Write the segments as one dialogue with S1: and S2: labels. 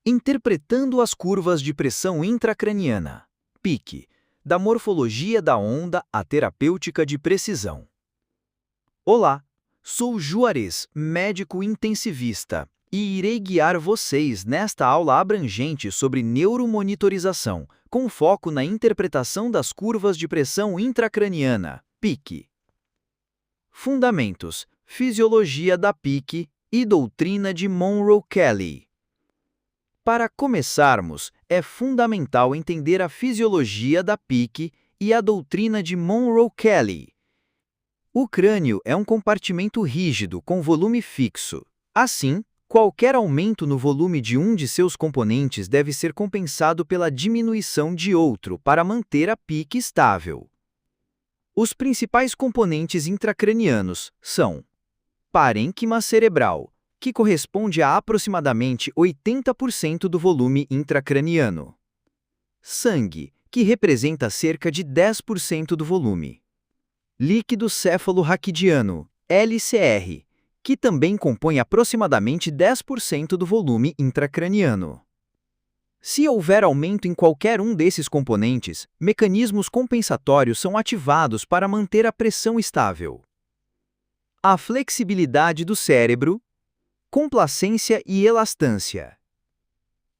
S1: Interpretando as curvas de pressão intracraniana, PIC, da morfologia da onda à terapêutica de precisão. Olá, sou Juarez, médico intensivista, e irei guiar vocês nesta aula abrangente sobre neuromonitorização, com foco na interpretação das curvas de pressão intracraniana, PIC. Fundamentos, fisiologia da PIC e doutrina de Monro-Kelly. Para começarmos, é fundamental entender a fisiologia da PIC e a doutrina de Monro-Kelly. O crânio é um compartimento rígido com volume fixo. Assim, qualquer aumento no volume de um de seus componentes deve ser compensado pela diminuição de outro para manter a PIC estável. Os principais componentes intracranianos são parênquima cerebral, que corresponde a aproximadamente 80% do volume intracraniano. Sangue, que representa cerca de 10% do volume. Líquido céfalo-raquidiano, LCR, que também compõe aproximadamente 10% do volume intracraniano. Se houver aumento em qualquer um desses componentes, mecanismos compensatórios são ativados para manter a pressão estável. A flexibilidade do cérebro, complacência e elastância.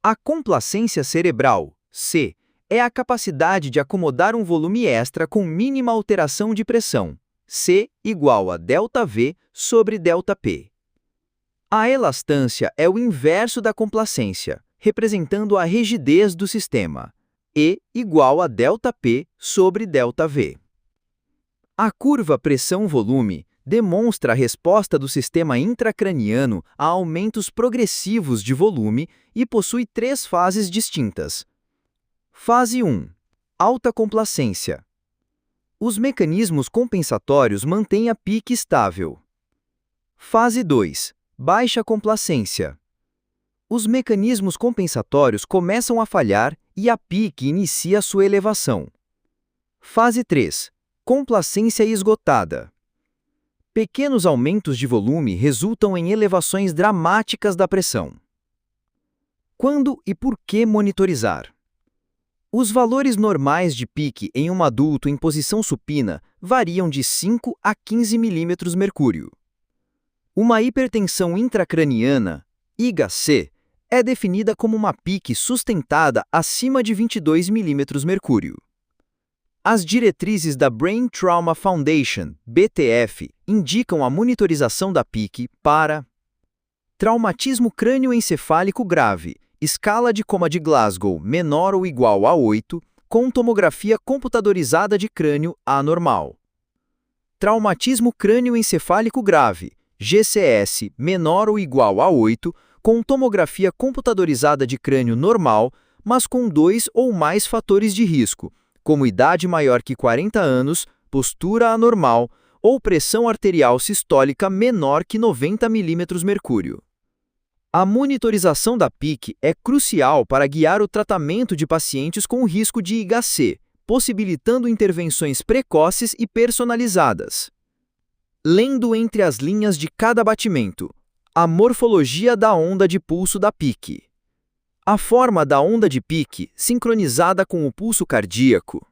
S1: A complacência cerebral, C, é a capacidade de acomodar um volume extra com mínima alteração de pressão, C igual a ΔV sobre ΔP. A elastância é o inverso da complacência, representando a rigidez do sistema, E igual a ΔP sobre ΔV. A curva pressão-volume demonstra a resposta do sistema intracraniano a aumentos progressivos de volume e possui três fases distintas. Fase 1. Alta complacência. Os mecanismos compensatórios mantêm a PIC estável. Fase 2. Baixa complacência. Os mecanismos compensatórios começam a falhar e a PIC inicia sua elevação. Fase 3. Complacência esgotada. Pequenos aumentos de volume resultam em elevações dramáticas da pressão. Quando e por que monitorizar? Os valores normais de PIC em um adulto em posição supina variam de 5 a 15 mmHg. Uma hipertensão intracraniana, IHC, é definida como uma PIC sustentada acima de 22 mmHg. As diretrizes da Brain Trauma Foundation, BTF, indicam a monitorização da PIC para traumatismo crânioencefálico grave, escala de coma de Glasgow menor ou igual a 8, com tomografia computadorizada de crânio anormal. Traumatismo crânioencefálico grave, GCS menor ou igual a 8, com tomografia computadorizada de crânio normal, mas com 2 ou mais fatores de risco, como idade maior que 40 anos, postura anormal ou pressão arterial sistólica menor que 90 mmHg. A monitorização da PIC é crucial para guiar o tratamento de pacientes com risco de IHC, possibilitando intervenções precoces e personalizadas. Lendo entre as linhas de cada batimento, a morfologia da onda de pulso da PIC. A forma da onda de PIC, sincronizada com o pulso cardíaco,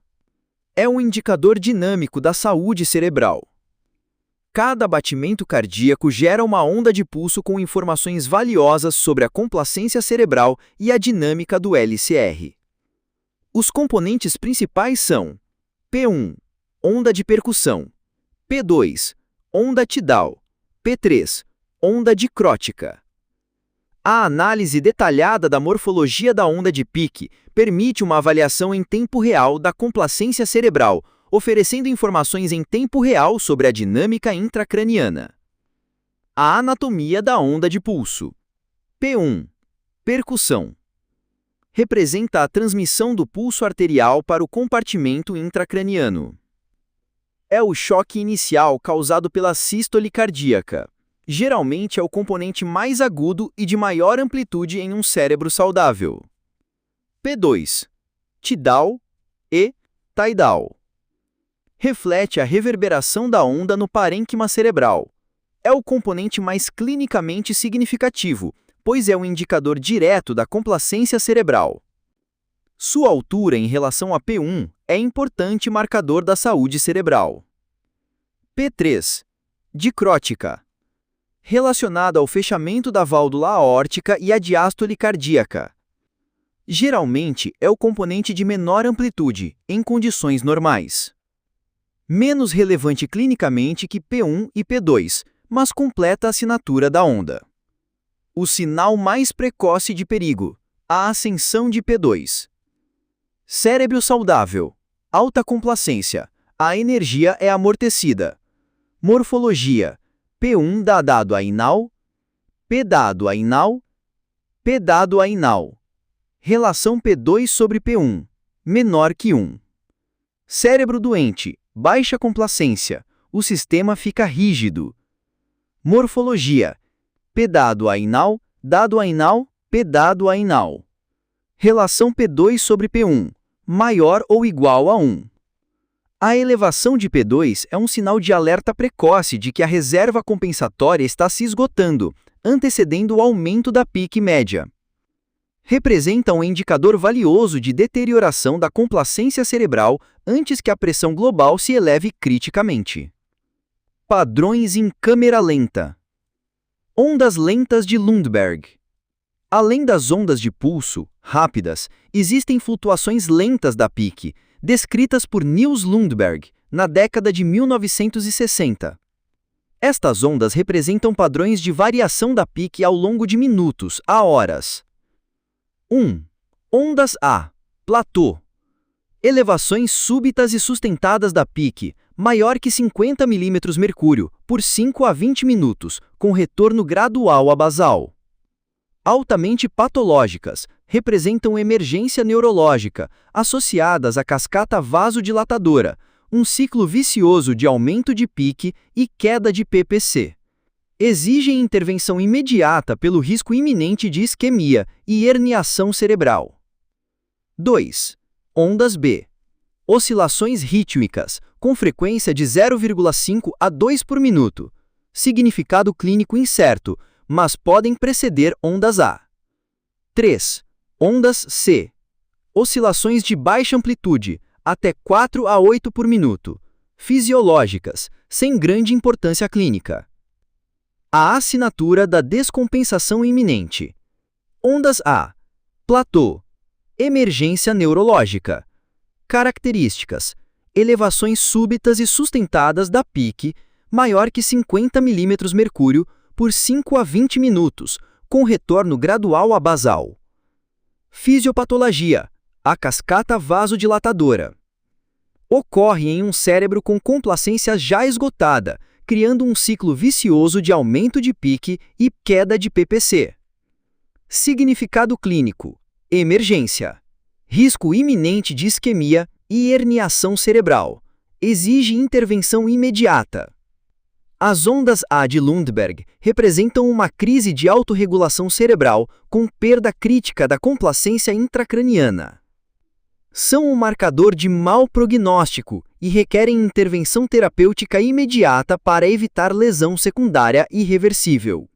S1: é um indicador dinâmico da saúde cerebral. Cada batimento cardíaco gera uma onda de pulso com informações valiosas sobre a complacência cerebral e a dinâmica do LCR. Os componentes principais são P1, onda de percussão, P2, onda tidal, P3, onda dicrótica. A análise detalhada da morfologia da onda de PIC permite uma avaliação em tempo real da complacência cerebral, oferecendo informações em tempo real sobre a dinâmica intracraniana. A anatomia da onda de pulso. P1. Percussão. Representa a transmissão do pulso arterial para o compartimento intracraniano. É o choque inicial causado pela sístole cardíaca. Geralmente é o componente mais agudo e de maior amplitude em um cérebro saudável. P2. Tidal e tidal. Reflete a reverberação da onda no parênquima cerebral. É o componente mais clinicamente significativo, pois é um indicador direto da complacência cerebral. Sua altura em relação a P1 é importante marcador da saúde cerebral. P3. Dicrótica. Relacionada ao fechamento da válvula aórtica e à diástole cardíaca. Geralmente é o componente de menor amplitude, em condições normais. Menos relevante clinicamente que P1 e P2, mas completa a assinatura da onda. O sinal mais precoce de perigo, a ascensão de P2. Cérebro saudável, alta complacência, a energia é amortecida. Morfologia, P1 dá dado a inal, P dado a inal, P dado a inal. Relação P2 sobre P1, menor que 1. Cérebro doente, baixa complacência, o sistema fica rígido. Morfologia, P dado a inal, P dado a inal. Relação P2 sobre P1, maior ou igual a 1. A elevação de P2 é um sinal de alerta precoce de que a reserva compensatória está se esgotando, antecedendo o aumento da pique média. Representa um indicador valioso de deterioração da complacência cerebral antes que a pressão global se eleve criticamente. Padrões em câmera lenta. Ondas lentas de Lundberg. Além das ondas de pulso, rápidas, existem flutuações lentas da pique, descritas por Niels Lundberg, na década de 1960. Estas ondas representam padrões de variação da pique ao longo de minutos a horas. 1. Ondas A. Platô. Elevações súbitas e sustentadas da pique, maior que 50 mm/Hg, por 5 a 20 minutos, com retorno gradual a basal. Altamente patológicas, representam emergência neurológica, associadas à cascata vasodilatadora, um ciclo vicioso de aumento de pique e queda de PPC. Exigem intervenção imediata pelo risco iminente de isquemia e herniação cerebral. 2. Ondas B. Oscilações rítmicas, com frequência de 0,5 a 2 por minuto. Significado clínico incerto, mas podem preceder ondas A. 3. Ondas C. Oscilações de baixa amplitude, até 4 a 8 por minuto. Fisiológicas, sem grande importância clínica. A assinatura da descompensação iminente. Ondas A. Platô. Emergência neurológica. Características: elevações súbitas e sustentadas da pique, maior que 50 mm/Hg, por 5 a 20 minutos, com retorno gradual a basal. Fisiopatologia: a cascata vasodilatadora. Ocorre em um cérebro com complacência já esgotada, criando um ciclo vicioso de aumento de pique e queda de PPC. Significado clínico: emergência. Risco iminente de isquemia e herniação cerebral. Exige intervenção imediata. As ondas A de Lundberg representam uma crise de autorregulação cerebral com perda crítica da complacência intracraniana. São um marcador de mau prognóstico e requerem intervenção terapêutica imediata para evitar lesão secundária irreversível.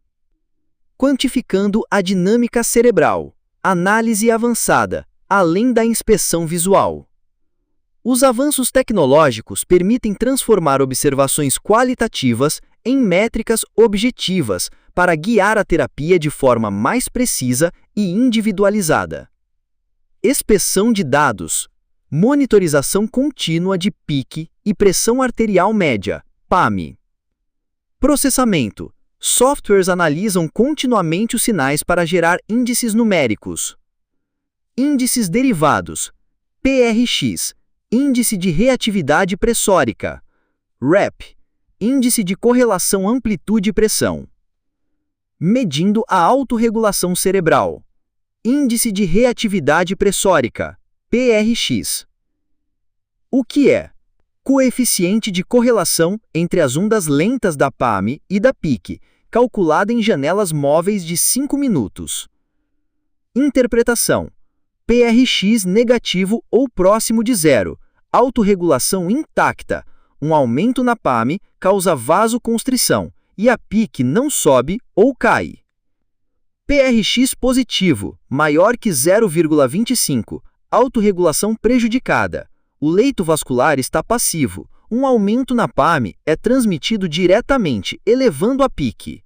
S1: Quantificando a dinâmica cerebral. Análise avançada, além da inspeção visual. Os avanços tecnológicos permitem transformar observações qualitativas em métricas objetivas para guiar a terapia de forma mais precisa e individualizada. Inspeção de dados. Monitorização contínua de pique e pressão arterial média, PAMI. Processamento. Softwares analisam continuamente os sinais para gerar índices numéricos. Índices derivados. PRX. Índice de reatividade pressórica. REP. Índice de correlação amplitude-pressão. Medindo a autorregulação cerebral. Índice de reatividade pressórica, PRX. O que é? Coeficiente de correlação entre as ondas lentas da PAMI e da pique, calculada em janelas móveis de 5 minutos. Interpretação: PRX negativo ou próximo de zero, autorregulação intacta. Um aumento na PAMI causa vasoconstrição e a pique não sobe ou cai. PRX positivo, maior que 0,25, autorregulação prejudicada. O leito vascular está passivo. Um aumento na PAMI é transmitido diretamente, elevando a pique.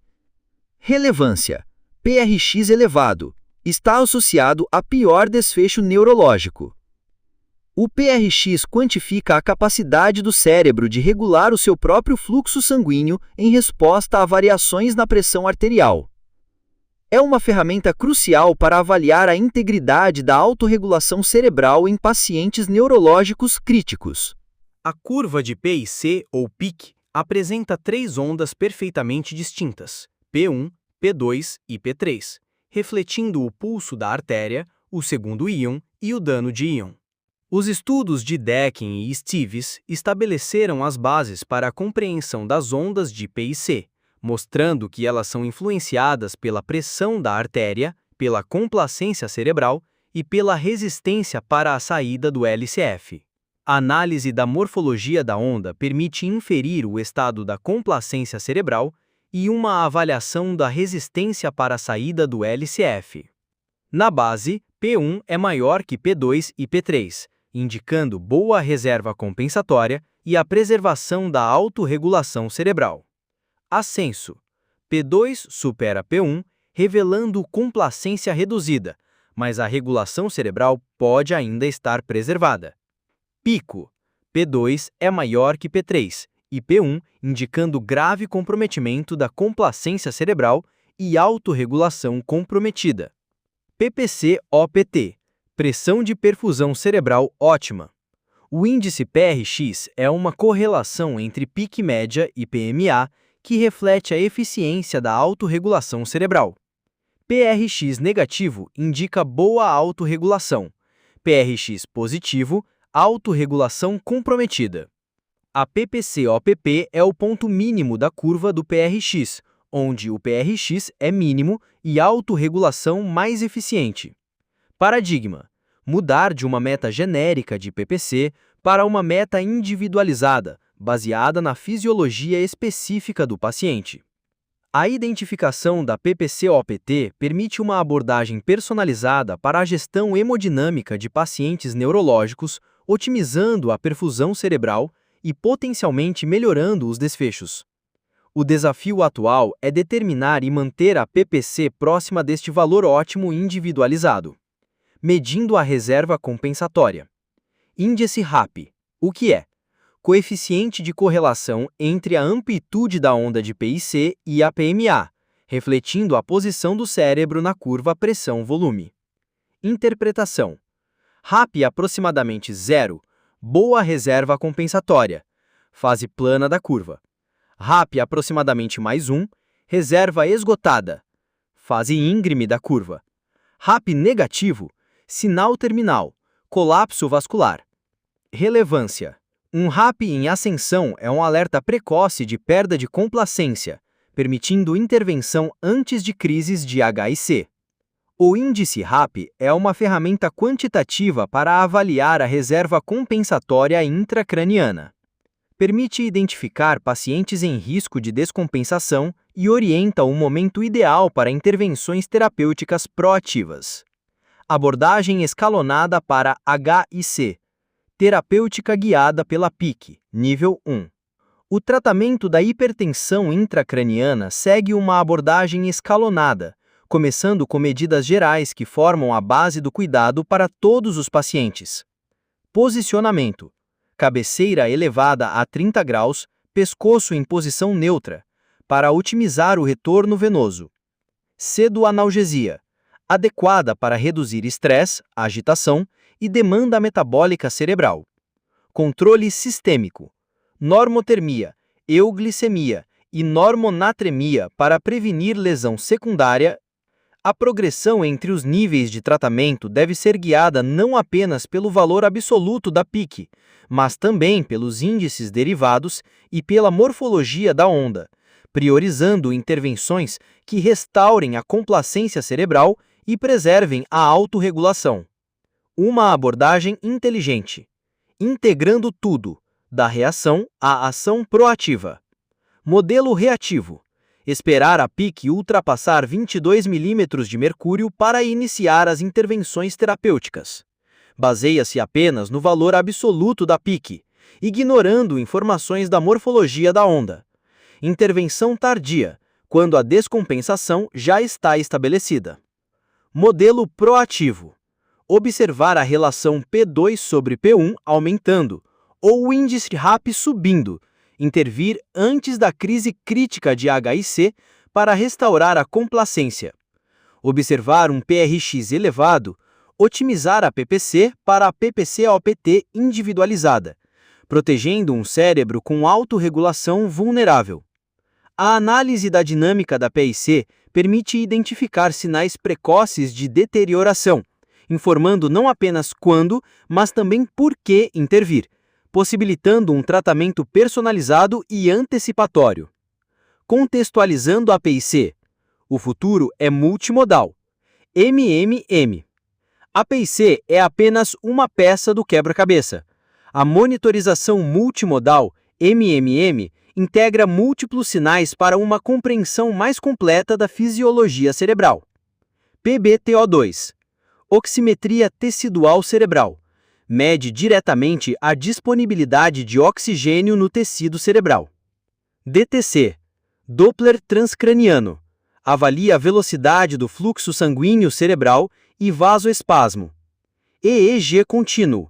S1: Relevância. PRX elevado. Está associado a pior desfecho neurológico. O PRX quantifica a capacidade do cérebro de regular o seu próprio fluxo sanguíneo em resposta a variações na pressão arterial. É uma ferramenta crucial para avaliar a integridade da autorregulação cerebral em pacientes neurológicos críticos.
S2: A curva de PIC ou PIC apresenta três ondas perfeitamente distintas, P1, P2 e P3, refletindo o pulso da artéria, o segundo íon e o dano de íon. Os estudos de Deakin e Steves estabeleceram as bases para a compreensão das ondas de PIC, mostrando que elas são influenciadas pela pressão da artéria, pela complacência cerebral e pela resistência para a saída do LCF. A análise da morfologia da onda permite inferir o estado da complacência cerebral e uma avaliação da resistência para a saída do LCF. Na base, P1 é maior que P2 e P3, indicando boa reserva compensatória e a preservação da autorregulação cerebral. Ascenso. P2 supera P1, revelando complacência reduzida, mas a regulação cerebral pode ainda estar preservada. Pico. P2 é maior que P3 e P1, indicando grave comprometimento da complacência cerebral e autorregulação comprometida. PPC-OPT. Pressão de perfusão cerebral ótima. O índice PRX é uma correlação entre pique média e PMA que reflete a eficiência da autorregulação cerebral. PRX negativo indica boa autorregulação. PRX positivo, autorregulação comprometida. A PPC-OPP é o ponto mínimo da curva do PRX, onde o PRX é mínimo e a autorregulação mais eficiente. Paradigma: mudar de uma meta genérica de PPC para uma meta individualizada, baseada na fisiologia específica do paciente. A identificação da PPC-OPT permite uma abordagem personalizada para a gestão hemodinâmica de pacientes neurológicos, otimizando a perfusão cerebral e potencialmente melhorando os desfechos. O desafio atual é determinar e manter a PPC próxima deste valor ótimo individualizado. Medindo a reserva compensatória. Índice RAP. O que é? Coeficiente de correlação entre a amplitude da onda de PIC e a PMA, refletindo a posição do cérebro na curva pressão-volume. Interpretação. RAP aproximadamente 0, boa reserva compensatória, fase plana da curva. RAP aproximadamente mais 1, reserva esgotada, fase íngreme da curva. RAP negativo, sinal terminal, colapso vascular. Relevância. Um RAP em ascensão é um alerta precoce de perda de complacência, permitindo intervenção antes de crises de HIC. O índice RAP é uma ferramenta quantitativa para avaliar a reserva compensatória intracraniana. Permite identificar pacientes em risco de descompensação e orienta o momento ideal para intervenções terapêuticas proativas. Abordagem escalonada para HIC. Terapêutica guiada pela PIC, nível 1. O tratamento da hipertensão intracraniana segue uma abordagem escalonada, começando com medidas gerais que formam a base do cuidado para todos os pacientes. Posicionamento. Cabeceira elevada a 30 graus, pescoço em posição neutra, para otimizar o retorno venoso. Pseudoanalgesia. Adequada para reduzir estresse, agitação e demanda metabólica cerebral. Controle sistêmico. Normotermia, euglicemia e normonatremia para prevenir lesão secundária. A progressão entre os níveis de tratamento deve ser guiada não apenas pelo valor absoluto da PIC, mas também pelos índices derivados e pela morfologia da onda, priorizando intervenções que restaurem a complacência cerebral e preservem a autorregulação. Uma abordagem inteligente, integrando tudo, da reação à ação proativa. Modelo reativo. esperar a PIC ultrapassar 22 milímetros de mercúrio para iniciar as intervenções terapêuticas. Baseia-se apenas no valor absoluto da PIC, ignorando informações da morfologia da onda. Intervenção tardia, quando a descompensação já está estabelecida. Modelo proativo. Observar a relação P2 sobre P1 aumentando, ou o índice RAP subindo, intervir antes da crise crítica de HIC para restaurar a complacência. Observar um PRX elevado, otimizar a PPC para a PPC-OPT individualizada, protegendo um cérebro com autorregulação vulnerável. A análise da dinâmica da PIC permite identificar sinais precoces de deterioração, informando não apenas quando, mas também por que intervir, possibilitando um tratamento personalizado e antecipatório. Contextualizando a PIC, o futuro é multimodal. MMM. A PIC é apenas uma peça do quebra-cabeça. A monitorização multimodal, MMM, integra múltiplos sinais para uma compreensão mais completa da fisiologia cerebral. PbTO2. Oximetria tecidual cerebral. Mede diretamente a disponibilidade de oxigênio no tecido cerebral. DTC. Doppler transcraniano. Avalia a velocidade do fluxo sanguíneo cerebral e vasoespasmo. EEG contínuo.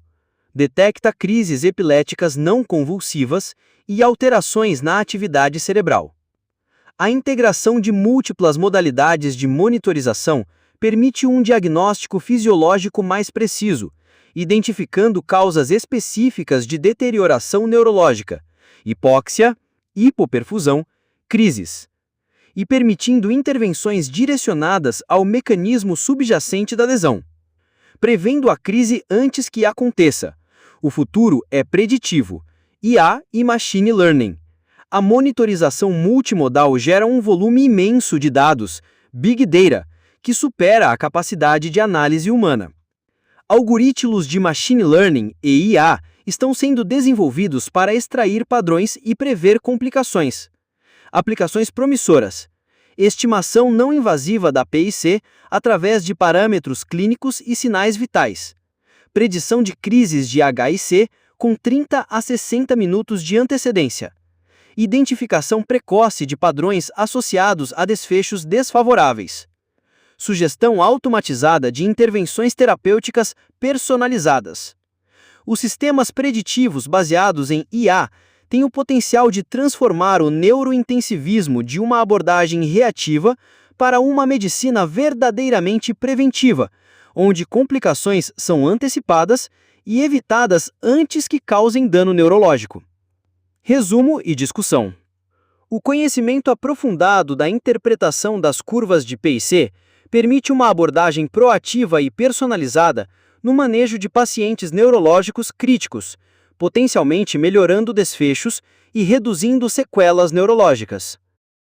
S2: Detecta crises epiléticas não convulsivas e alterações na atividade cerebral. A integração de múltiplas modalidades de monitorização permite um diagnóstico fisiológico mais preciso, identificando causas específicas de deterioração neurológica, hipóxia, hipoperfusão, crises, e permitindo intervenções direcionadas ao mecanismo subjacente da lesão, prevendo a crise antes que aconteça. O futuro é preditivo. IA e Machine Learning. A monitorização multimodal gera um volume imenso de dados, Big Data, que supera a capacidade de análise humana. Algoritmos de Machine Learning e IA estão sendo desenvolvidos para extrair padrões e prever complicações. Aplicações promissoras. Estimação não invasiva da PIC através de parâmetros clínicos e sinais vitais. Predição de crises de HIC com 30 a 60 minutos de antecedência. Identificação precoce de padrões associados a desfechos desfavoráveis. Sugestão automatizada de intervenções terapêuticas personalizadas. Os sistemas preditivos baseados em IA têm o potencial de transformar o neurointensivismo de uma abordagem reativa para uma medicina verdadeiramente preventiva, onde complicações são antecipadas e evitadas antes que causem dano neurológico. Resumo e discussão. O conhecimento aprofundado da interpretação das curvas de PIC permite uma abordagem proativa e personalizada no manejo de pacientes neurológicos críticos, potencialmente melhorando desfechos e reduzindo sequelas neurológicas.